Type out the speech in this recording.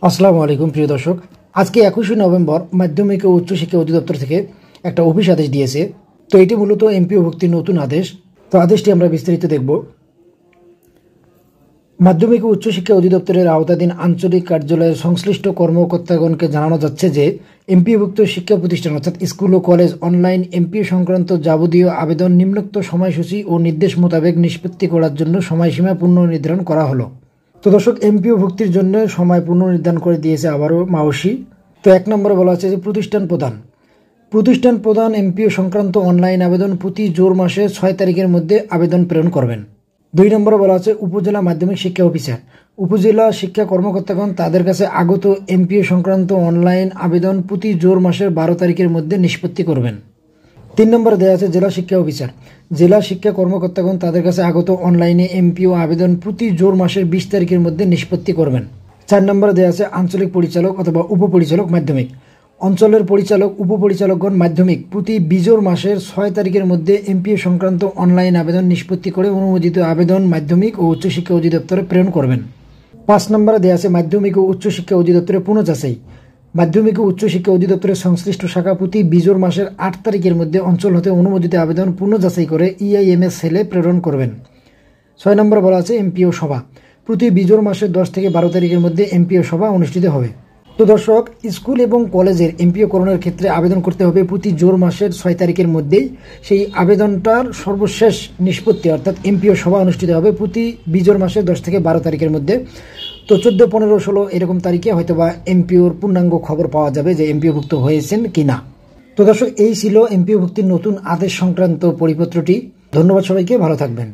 আসসালামু আলাইকুম প্রিয় দর্শক, আজকে 21শে নভেম্বর মাধ্যমিক ও উচ্চশিক্ষা অধিদপ্তর থেকে একটা অফিস আদেশ দিয়েছে। তো এটি মূলত এমপিও ভুক্তির নতুন আদেশ। তো আদেশটি আমরা বিস্তারিত দেখব। মাধ্যমিক ও উচ্চশিক্ষা অধিদপ্তরের আওতাধীন আঞ্চলিক কার্যালয়ের সংশ্লিষ্ট কর্মকর্তাগণকে জানানো যাচ্ছে যে এমপিওভুক্ত শিক্ষা প্রতিষ্ঠান অর্থাৎ স্কুল ও কলেজ অনলাইন এমপিও সংক্রান্ত যাবতীয় আবেদন নিম্নোক্ত সময়সূচি ও নির্দেশ মোতাবেক নিষ্পত্তি করার জন্য সময়সীমা পুনর্নির্ধারণ করা হলো। তো দর্শক, এমপিও ভুক্তির জন্য সময় পুনর্নির্ধারণ করে দিয়েছে আবারও মাওসি। তো 1 নম্বরে বলা আছে যে প্রতিষ্ঠান প্রধান এমপিও সংক্রান্ত অনলাইন আবেদন প্রতি জোর মাসে 6 তারিখের মধ্যে আবেদন প্রেরণ করবেন। 2 নম্বরে বলা আছে উপজেলা মাধ্যমিক শিক্ষা অফিসার উপজেলা শিক্ষা কর্মকর্তাগণ তাদের কাছে আগত এমপিও সংক্রান্ত অনলাইন আবেদন প্রতি জোর মাসের 12 তারিখের মধ্যে নিষ্পত্তি করবেন। 3 নম্বরে দেওয়া আছে জেলা শিক্ষা অফিসার জেলা শিক্ষা কর্মকর্তাগণ তাদের কাছে আগত অনলাইনে এমপিও আবেদন প্রতি জোর মাসের 20 তারিখের মধ্যে নিষ্পত্তি করবেন। 4 নম্বরে দেওয়া আছে আঞ্চলিক পরিচালক অথবা উপপরিচালক মাধ্যমিক অঞ্চলের পরিচালক উপপরিচালকগণ মাধ্যমিক প্রতি বিজোর মাসের 6 তারিখের মধ্যে এমপিও সংক্রান্ত অনলাইন আবেদন নিষ্পত্তি করে অনুমোদিত আবেদন মাধ্যমিক ও উচ্চশিক্ষা অধিদপ্তরে প্রেরণ করবেন। 5 নম্বরে দেওয়া আছে মাধ্যমিক ও উচ্চশিক্ষা অধিদপ্তরে পুনঃযাচাই মাধ্যমিক ও উচ্চশিক্ষা অধিদপ্তরের সংশ্লিষ্ট শাখা প্রতি বিজোর মাসের 8 তারিখের মধ্যে অঞ্চল হতে অনুমোদিত আবেদন পুনঃযাচাই করে ইআইএমএস সেলে প্রেরণ করবেন। 6 নম্বরে বলা আছে এমপিও সভা প্রতি বিজোর মাসের 10 থেকে 12 তারিখের মধ্যে এমপিও সভা অনুষ্ঠিত হবে। তো দর্শক, স্কুল এবং কলেজের এমপিও করণের ক্ষেত্রে আবেদন করতে হবে প্রতি জোর মাসের 6 তারিখের মধ্যেই। সেই আবেদনটার সর্বশেষ নিষ্পত্তি অর্থাৎ এমপিও সভা অনুষ্ঠিত হবে প্রতি বিজোর মাসের 10 থেকে 12 তারিখের মধ্যে। তো 14, 15, 16 এরকম তারিখে হয়তোবা এমপিওর পূর্ণাঙ্গ খবর পাওয়া যাবে যে এমপিওভুক্ত হয়েছেন কিনা। তো দর্শক, এই ছিল এমপিও ভুক্তির নতুন আদেশ সংক্রান্ত পরিপত্রটি। ধন্যবাদ সবাইকে, ভালো থাকবেন।